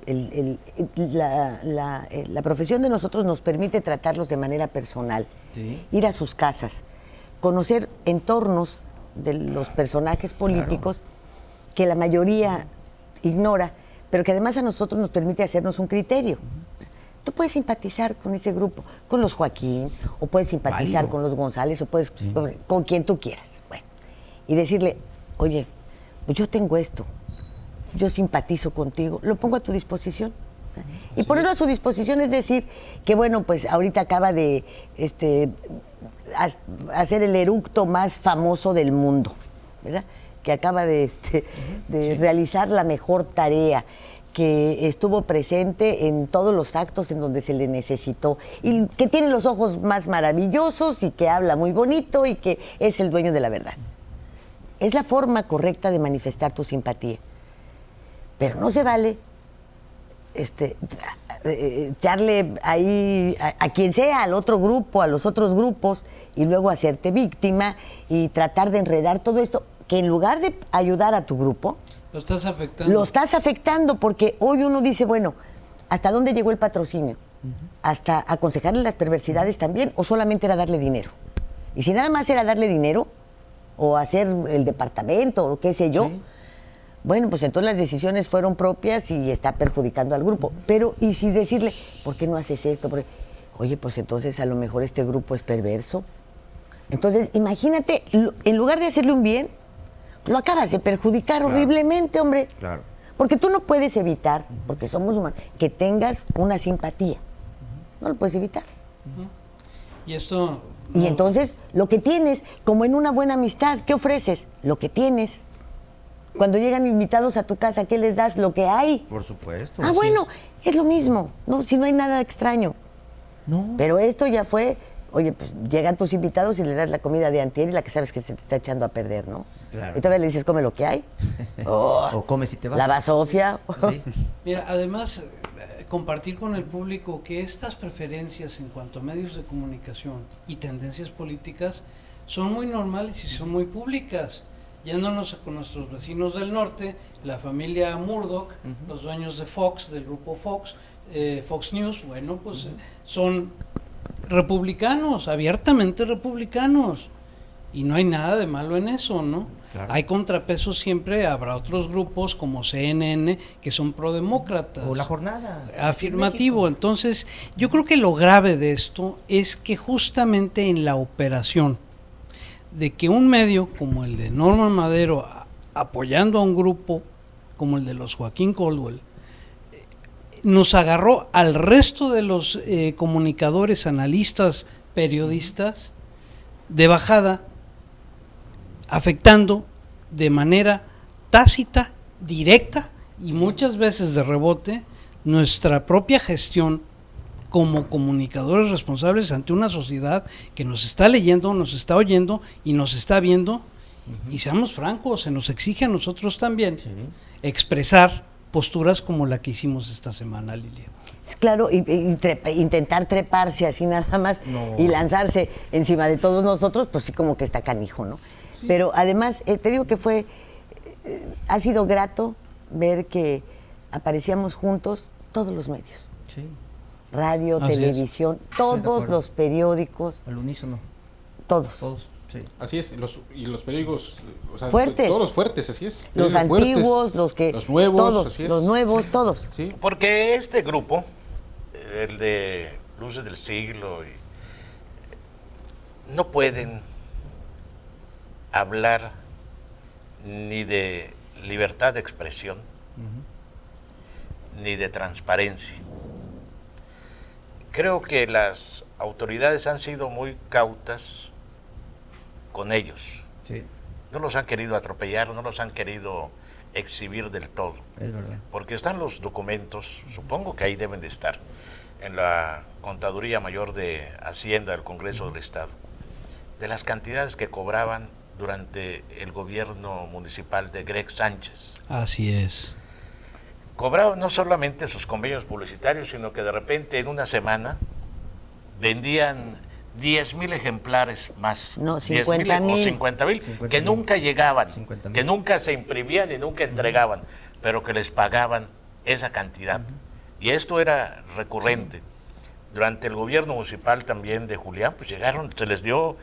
S3: la profesión de nosotros nos permite tratarlos de manera personal, ir a sus casas, conocer entornos de los personajes políticos que la mayoría ignora, pero que además a nosotros nos permite hacernos un criterio. Tú puedes simpatizar con ese grupo, con los Joaquín, o puedes simpatizar con los González, o puedes con quien tú quieras. Bueno, y decirle, oye, pues yo tengo esto, yo simpatizo contigo, lo pongo a tu disposición. Y ponerlo a su disposición es decir que, bueno, pues ahorita acaba de hacer el eructo más famoso del mundo, ¿verdad? Que acaba de realizar la mejor tarea, que estuvo presente en todos los actos en donde se le necesitó, y que tiene los ojos más maravillosos y que habla muy bonito y que es el dueño de la verdad. Es la forma correcta de manifestar tu simpatía. Pero no se vale echarle ahí a quien sea, al otro grupo, a los otros grupos, y luego hacerte víctima y tratar de enredar todo esto, que en lugar de ayudar a tu grupo,
S6: lo estás afectando.
S3: Lo estás afectando, porque hoy uno dice, bueno, ¿hasta dónde llegó el patrocinio? ¿Hasta aconsejarle las perversidades también, o solamente era darle dinero? Y si nada más era darle dinero, o hacer el departamento, o qué sé yo, bueno, pues entonces las decisiones fueron propias y está perjudicando al grupo. Pero, ¿y si decirle, ¿por qué no haces esto? Oye, pues entonces a lo mejor este grupo es perverso. Entonces, imagínate, en lugar de hacerle un bien, lo acabas de perjudicar horriblemente, hombre.
S10: Claro.
S3: Porque tú no puedes evitar, porque somos humanos, que tengas una simpatía. No lo puedes evitar.
S6: Y esto...
S3: Y entonces, lo que tienes, como en una buena amistad, ¿qué ofreces? Lo que tienes. Cuando llegan invitados a tu casa, ¿qué les das? Lo que hay.
S10: Por supuesto.
S3: Ah, bueno, es lo mismo. No, si no hay nada extraño.
S10: No.
S3: Pero esto ya fue, oye, pues llegan tus invitados y le das la comida de antier y la que sabes que se te está echando a perder, ¿no?
S10: Claro.
S3: Y todavía le dices, come lo que hay.
S10: O come si te vas.
S3: La basofia.
S10: Sí.
S6: Mira, además, compartir con el público que estas preferencias en cuanto a medios de comunicación y tendencias políticas son muy normales y son muy públicas. Yéndonos con nuestros vecinos del norte, la familia Murdoch, los dueños de Fox, del grupo Fox, Fox News, bueno, pues son republicanos, abiertamente republicanos. Y no hay nada de malo en eso, ¿no? Claro. Hay contrapesos siempre, habrá otros grupos como CNN que son prodemócratas.
S8: O La Jornada.
S6: Afirmativo. Entonces, yo creo que lo grave de esto es que justamente en la operación de que un medio como el de Norman Madero, apoyando a un grupo como el de los Joaquín Caldwell, nos agarró al resto de los comunicadores, analistas, periodistas, de bajada, afectando de manera tácita, directa y muchas veces de rebote nuestra propia gestión como comunicadores responsables ante una sociedad que nos está leyendo, nos está oyendo y nos está viendo. Y seamos francos, se nos exige a nosotros también expresar posturas como la que hicimos esta semana, Lilia.
S3: Claro, intentar treparse así nada más y lanzarse encima de todos nosotros, pues sí, como que está canijo, ¿no? Sí. Pero además, te digo que ha sido grato ver que aparecíamos juntos todos los medios.
S10: Sí.
S3: Radio, así televisión, todos los periódicos.
S10: Al unísono.
S3: Todos.
S10: Sí.
S7: Así es, y los periódicos, o sea,
S3: fuertes.
S7: Todos los fuertes, así es.
S3: Los antiguos,
S7: fuertes, los nuevos,
S3: todos, los nuevos, todos.
S4: Sí. Porque este grupo, el de Luces del Siglo, no pueden hablar ni de libertad de expresión, ni de transparencia. Creo que las autoridades han sido muy cautas con ellos.
S10: Sí.
S4: No los han querido atropellar, no los han querido exhibir del todo.
S10: Es verdad.
S4: Porque están los documentos, supongo que ahí deben de estar, en la Contaduría Mayor de Hacienda del Congreso del Estado, de las cantidades que cobraban durante el gobierno municipal de Greg Sánchez.
S6: Así es.
S4: Cobraban no solamente sus convenios publicitarios, sino que de repente en una semana vendían 10,000 ejemplares más.
S3: No,
S4: 10,000 o 50,000, que nunca llegaban, que nunca se imprimían y nunca entregaban, pero que les pagaban esa cantidad. Y esto era recurrente. Durante el gobierno municipal también de Julián, pues llegaron, se les dio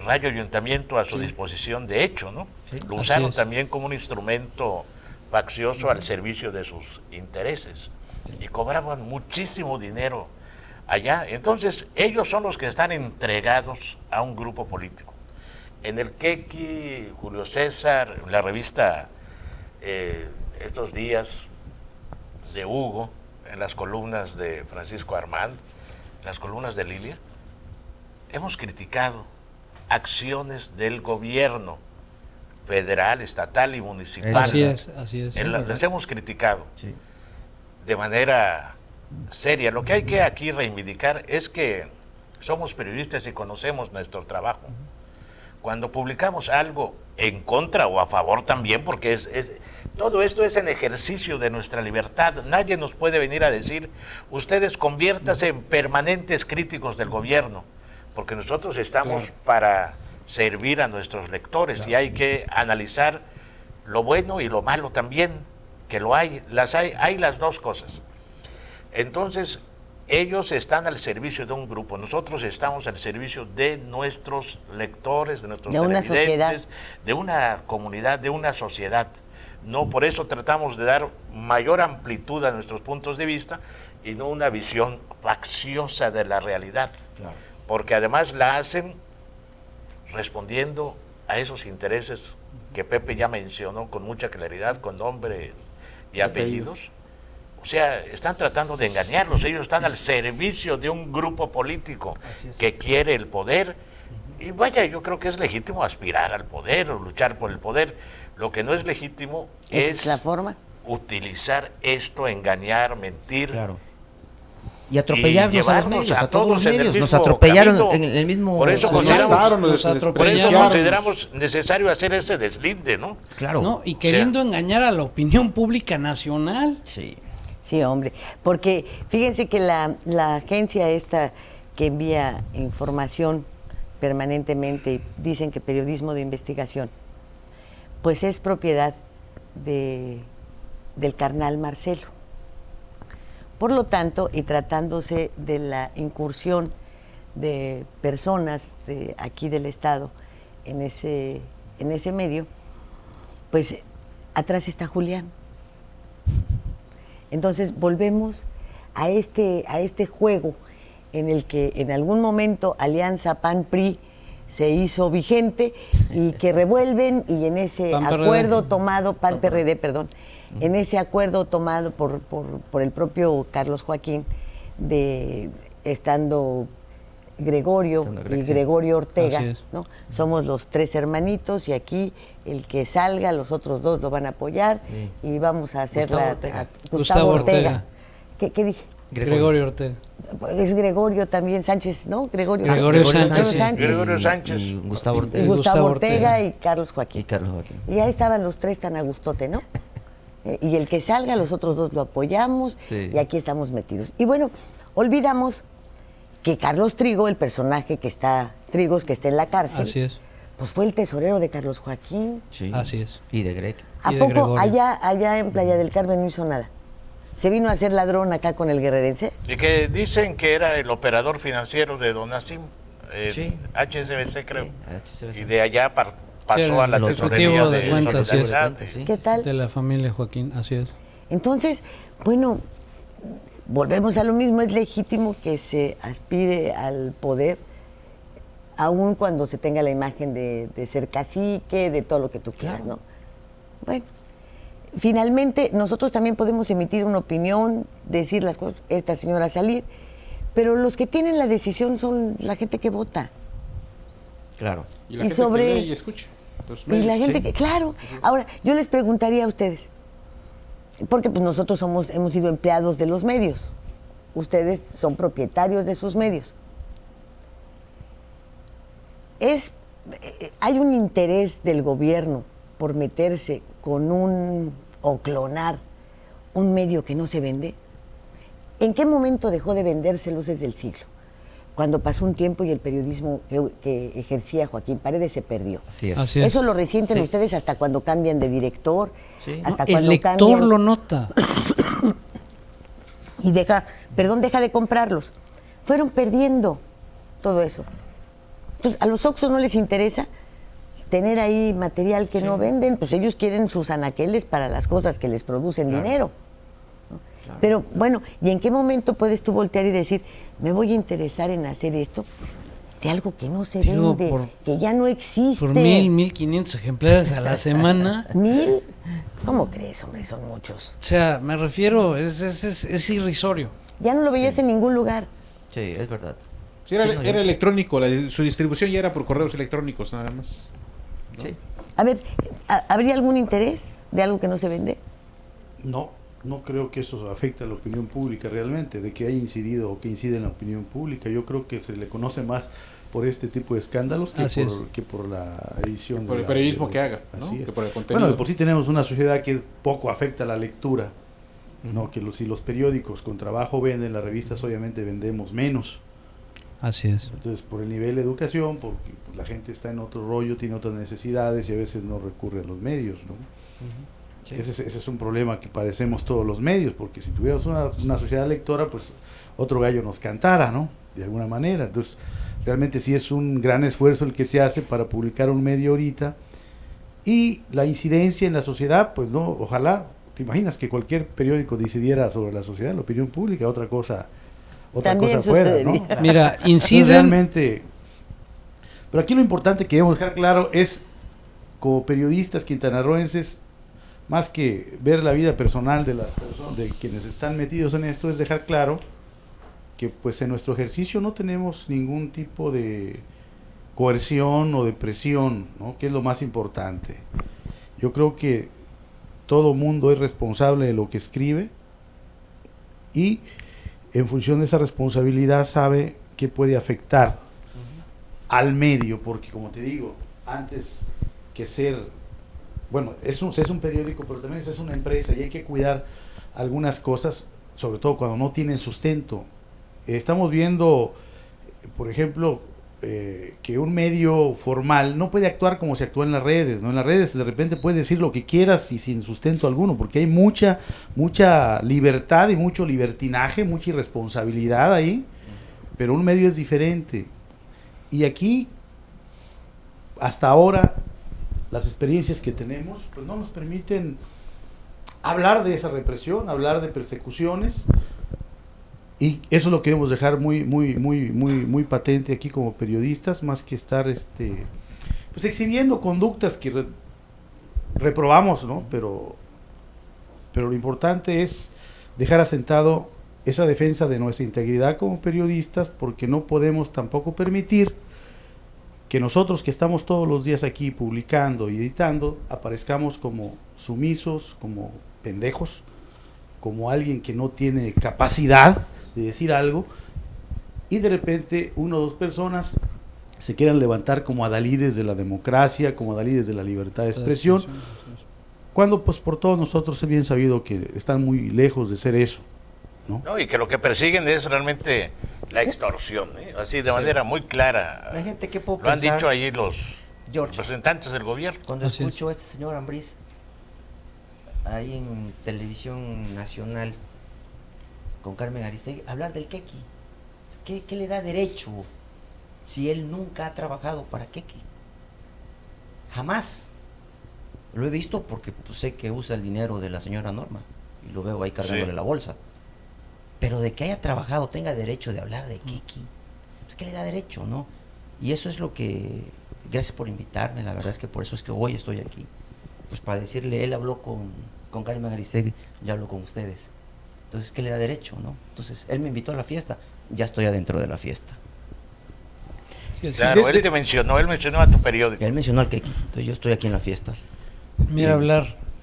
S4: Radio Ayuntamiento a su disposición, de hecho, ¿no? Lo usaron también como un instrumento faccioso al servicio de sus intereses y cobraban muchísimo dinero allá. Entonces, ellos son los que están entregados a un grupo político. En el Quequi, Julio César, la revista Estos Días de Hugo, en las columnas de Francisco Armand, en las columnas de Lilia, hemos criticado acciones del gobierno federal, estatal y municipal.
S6: Así es.
S4: Las hemos criticado de manera seria. Lo que hay que aquí reivindicar es que somos periodistas y conocemos nuestro trabajo. Cuando publicamos algo en contra o a favor también, porque todo esto es en ejercicio de nuestra libertad. Nadie nos puede venir a decir, ustedes conviértanse en permanentes críticos del gobierno, porque nosotros estamos para servir a nuestros lectores y hay que analizar lo bueno y lo malo también, que lo hay. Hay las dos cosas. Entonces, ellos están al servicio de un grupo, nosotros estamos al servicio de nuestros lectores, de nuestros televidentes, de una comunidad, de una sociedad. No, por eso tratamos de dar mayor amplitud a nuestros puntos de vista y no una visión facciosa de la realidad. Porque además la hacen respondiendo a esos intereses que Pepe ya mencionó con mucha claridad, con nombres y apellidos. O sea, están tratando de engañarlos. Ellos están al servicio de un grupo político que quiere el poder. Y vaya, yo creo que es legítimo aspirar al poder o luchar por el poder. Lo que no es legítimo es
S3: la forma.
S4: Utilizar esto, engañar, mentir.
S8: Y atropellarnos a los medios, a todos los medios. Nos atropellaron en el mismo...
S4: Por eso consideramos necesario hacer ese deslinde, ¿no?
S6: Claro. No, y queriendo engañar a la opinión pública nacional.
S3: Sí, hombre, porque fíjense que la agencia esta que envía información permanentemente, dicen que periodismo de investigación, pues es propiedad del carnal Marcelo. Por lo tanto, y tratándose de la incursión de personas de aquí del Estado en ese medio, pues atrás está Julián. Entonces volvemos a este juego en el que en algún momento Alianza PAN-PRI se hizo vigente y que revuelven, y en ese acuerdo tomado, PAN-PRD, perdón, en ese acuerdo tomado por el propio Carlos Joaquín, estando Gregorio y Gregorio Ortega, ¿no? Somos los tres hermanitos y aquí el que salga, los otros dos lo van a apoyar y vamos a hacer
S6: Gustavo Ortega.
S3: ¿Qué dije?
S6: Gregorio Ortega.
S3: Es Gregorio también Sánchez, ¿no? Gregorio
S4: Sánchez.
S8: Y Gustavo Ortega.
S3: Y Gustavo Ortega y Carlos Joaquín. Y ahí estaban los tres tan a gustote, ¿no? Y el que salga, los otros dos lo apoyamos y aquí estamos metidos. Y bueno, olvidamos que Carlos Trigo, el personaje que está en la cárcel, pues fue el tesorero de Carlos Joaquín.
S6: Así es.
S8: Y de Greg.
S3: ¿A poco allá en Playa del Carmen no hizo nada? ¿Se vino a hacer ladrón acá con el guerrerense?
S4: Y que dicen que era el operador financiero de Don Nassim, HSBC creo. HSBC. Y de allá pasó a la tesorería
S6: de cuentas,
S3: ¿Qué tal?
S6: De la familia Joaquín, así es.
S3: Entonces, bueno, volvemos a lo mismo, es legítimo que se aspire al poder, aun cuando se tenga la imagen de ser cacique, de todo lo que tú quieras, ¿no? Bueno, finalmente nosotros también podemos emitir una opinión, decir las cosas, esta señora salir, pero los que tienen la decisión son la gente que vota.
S8: Claro.
S7: Y la gente que lee y escucha.
S3: Y la gente que, claro. Ahora, yo les preguntaría a ustedes, porque pues nosotros hemos sido empleados de los medios, ustedes son propietarios de sus medios. Hay un interés del gobierno por meterse con o clonar un medio que no se vende. ¿En qué momento dejó de venderse Luces del Siglo? cuando pasó un tiempo y el periodismo que ejercía Joaquín Paredes se perdió.
S10: Así es.
S6: Así es.
S3: Eso lo resienten
S10: Sí.
S3: ustedes hasta cuando cambian de director,
S10: Sí.
S3: hasta
S6: El
S3: cuando
S6: lector
S3: cambian
S6: lo nota.
S3: y deja de comprarlos. Fueron perdiendo todo eso. Entonces, a los Oxxos no les interesa tener ahí material que no venden, pues ellos quieren sus anaqueles para las cosas que les producen dinero. ¿No? Pero bueno, ¿y en qué momento puedes tú voltear y decir, me voy a interesar en hacer esto de algo que no se
S6: Digo,
S3: vende, que ya no existe?
S6: Por 1,500 ejemplares a la semana.
S3: ¿1,000? ¿Cómo crees, hombre? Son muchos.
S6: O sea, me refiero, es irrisorio.
S3: Ya no lo veías en ningún lugar.
S10: Sí, es verdad.
S7: Sí, era,
S10: Sí, no,
S7: era
S10: yo-
S7: electrónico, su distribución ya era por correos electrónicos nada más. ¿no?
S10: Sí.
S3: A ver, ¿habría algún interés de algo que no se vende?
S9: No creo que eso afecte a la opinión pública realmente, de que haya incidido o que incide en la opinión pública. Yo creo que se le conoce más por este tipo de escándalos que por la edición.
S7: Por el
S9: de
S7: periodismo que haga, ¿no?
S9: Así es.
S7: Que por el contenido.
S9: Bueno, de por sí tenemos una sociedad que poco afecta a la lectura, ¿no? Que si los periódicos con trabajo venden, las revistas obviamente vendemos menos.
S6: Así es.
S9: Entonces, por el nivel de educación, porque pues, la gente está en otro rollo, tiene otras necesidades y a veces no recurre a los medios, ¿no?
S10: Sí.
S9: Ese es un problema que padecemos todos los medios, porque si tuviéramos una sociedad lectora, pues otro gallo nos cantara, ¿no? De alguna manera. Entonces, realmente sí es un gran esfuerzo el que se hace para publicar un medio ahorita. Y la incidencia en la sociedad, pues no, ojalá, te imaginas que cualquier periódico decidiera sobre la sociedad, la opinión pública, otra cosa
S3: También
S9: fuera, ¿no?
S3: sucedería.
S6: Mira, inciden.
S9: Realmente, pero aquí lo importante que debemos dejar claro es, como periodistas quintanarroenses, más que ver la vida personal de las personas, de quienes están metidos en esto, es dejar claro que pues en nuestro ejercicio no tenemos ningún tipo de coerción o de presión, ¿no? Que es lo más importante. Yo creo que todo mundo es responsable de lo que escribe y en función de esa responsabilidad sabe que puede afectar al medio, porque como te digo, antes que ser, bueno, es un periódico, pero también es una empresa y hay que cuidar algunas cosas, sobre todo cuando no tienen sustento. Estamos viendo, por ejemplo, que un medio formal no puede actuar como se actúa en las redes, ¿no? En las redes de repente puedes decir lo que quieras y sin sustento alguno, porque hay mucha libertad y mucho libertinaje, mucha irresponsabilidad ahí, pero un medio es diferente. Y aquí, hasta ahora, las experiencias que tenemos, pues no nos permiten hablar de esa represión, hablar de persecuciones. Y eso lo queremos dejar muy patente aquí como periodistas, más que estar pues exhibiendo conductas que reprobamos, ¿no? Pero lo importante es dejar asentado esa defensa de nuestra integridad como periodistas, porque no podemos tampoco permitir que nosotros que estamos todos los días aquí publicando y editando, aparezcamos como sumisos, como pendejos, como alguien que no tiene capacidad de decir algo, y de repente una o dos personas se quieran levantar como adalides de la democracia, como adalides de la libertad de expresión, cuando pues por todos nosotros es bien sabido que están muy lejos de ser eso, ¿no?
S4: No, y que lo que persiguen es realmente la extorsión, ¿eh? Así de manera muy clara.
S8: Hay gente que puede
S4: lo han
S8: pensar,
S4: dicho ahí los
S8: George,
S4: representantes del gobierno.
S8: Cuando escucho a este señor Ambriz ahí en Televisión Nacional con Carmen Aristegui hablar del Keki, ¿qué le da derecho si él nunca ha trabajado para Keki? Jamás. Lo he visto porque pues, sé que usa el dinero de la señora Norma y lo veo ahí cargándole la bolsa. Pero de que haya trabajado, tenga derecho de hablar de Keki, pues ¿qué le da derecho, no? Y eso es lo que, gracias por invitarme, la verdad es que por eso es que hoy estoy aquí, pues para decirle, él habló con Carmen Aristegui, yo hablo con ustedes, entonces ¿qué le da derecho, no? Entonces él me invitó a la fiesta, ya estoy adentro de la fiesta.
S4: Claro, él mencionó a tu periódico.
S8: Él mencionó al Keki, entonces yo estoy aquí en la fiesta.
S6: Mira,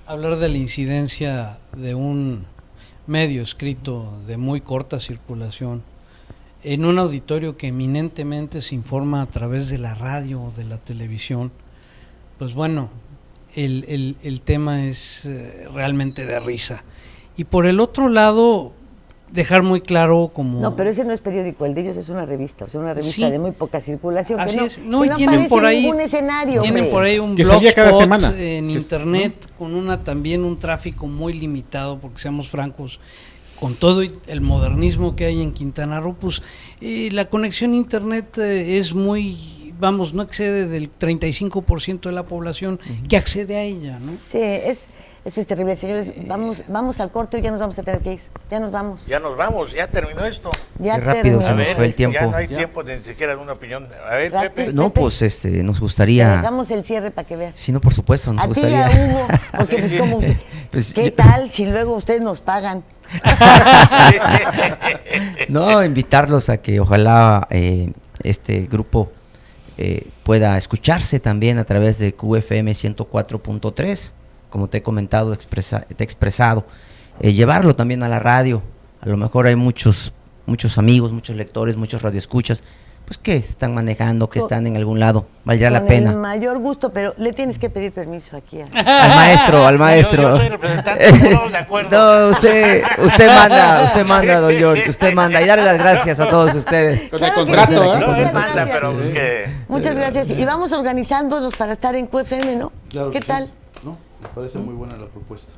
S6: hablar de la incidencia de un medio escrito de muy corta circulación en un auditorio que eminentemente se informa a través de la radio o de la televisión, pues bueno, el tema es realmente de risa. Y por el otro lado, dejar muy claro como...
S3: No, pero ese no es periódico, el de ellos es una revista, o sea, una revista
S6: Sí.
S3: de muy poca circulación.
S6: Así
S3: que
S6: es. No, y
S3: que
S6: tienen
S3: aparece
S6: por
S3: en
S6: ahí
S3: ningún escenario.
S6: tienen
S3: hombre.
S6: por ahí un
S7: Que salía cada
S6: blogspot
S7: semana.
S6: en internet con también un tráfico muy limitado, porque seamos francos, con todo el modernismo que hay en Quintana Roo, pues la conexión a internet es muy, vamos, no excede del 35% de la población que accede a ella, ¿no?
S3: Sí, eso es terrible, señores. Vamos al corte y ya nos vamos a tener que ir. Ya nos vamos.
S4: Ya nos vamos, ya terminó esto.
S3: Ya
S10: Qué rápido se
S4: A
S10: nos
S4: ver,
S10: fue el tiempo.
S4: ya no hay tiempo de ni siquiera de una opinión. A ver, Pepe.
S10: No, pues nos
S3: Te
S10: gustaría...
S3: dejamos el cierre para que veas.
S10: Sí, no, por supuesto, nos
S3: A ti y
S10: gustaría...
S3: a Hugo, porque pues como,
S10: Pues,
S3: ¿qué
S10: yo-
S3: tal si luego ustedes nos pagan?
S10: No, invitarlos a que ojalá este grupo pueda escucharse también a través de QFM 104.3, como te he comentado, te he expresado, llevarlo también a la radio. A lo mejor hay muchos amigos, muchos lectores, muchos radioescuchas, pues que están manejando, que están en algún lado, valdría la
S3: Con
S10: pena.
S3: el mayor gusto, pero le tienes que pedir permiso aquí.
S10: Al maestro.
S4: Yo soy representante, no, de acuerdo.
S10: No, usted manda, don George, usted manda. Y darle las gracias a todos ustedes.
S7: Con el
S3: Claro que
S7: contrato,
S3: sí.
S7: ¿eh?
S4: No,
S3: Muchas
S4: él manda,
S3: gracias.
S4: pero que...
S3: Muchas gracias. Y vamos organizándonos para estar en QFM, ¿no?
S9: Claro
S3: ¿Qué
S9: que
S3: tal?
S9: sí. No, me parece muy buena la propuesta.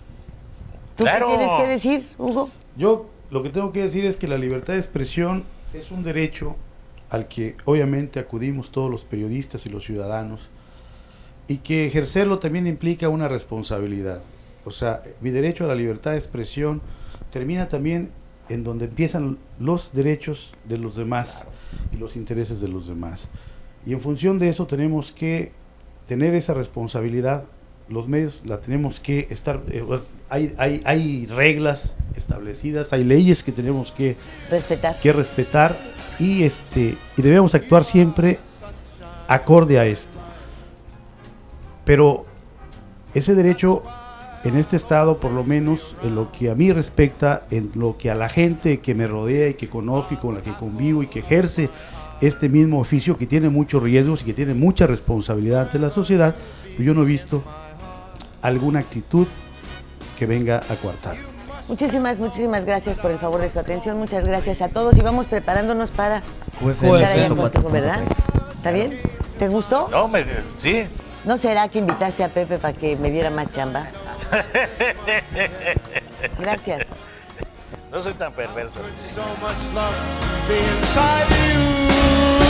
S3: ¿Tú
S4: Claro.
S3: qué tienes que decir, Hugo?
S9: Yo lo que tengo que decir es que la libertad de expresión es un derecho al que obviamente acudimos todos los periodistas y los ciudadanos, y que ejercerlo también implica una responsabilidad. O sea, mi derecho a la libertad de expresión termina también en donde empiezan los derechos de los demás y los intereses de los demás. Y en función de eso tenemos que tener esa responsabilidad. Los medios la tenemos que estar, hay reglas establecidas, hay leyes que tenemos que respetar y debemos actuar siempre acorde a esto. Pero ese derecho en este estado, por lo menos en lo que a mí respecta, en lo que a la gente que me rodea y que conozco y con la que convivo y que ejerce este mismo oficio, que tiene muchos riesgos y que tiene mucha responsabilidad ante la sociedad, yo no he visto alguna actitud que venga a coartar.
S3: Muchísimas gracias por el favor de su atención. Muchas gracias a todos y vamos preparándonos para
S10: QFM
S3: estar ahí contigo,
S10: 104.3.
S3: ¿verdad? ¿Está bien? ¿Te gustó?
S4: No, sí.
S3: ¿No será que invitaste a Pepe para que me diera más chamba? Gracias.
S4: No soy tan perverso.
S2: So much love be inside you.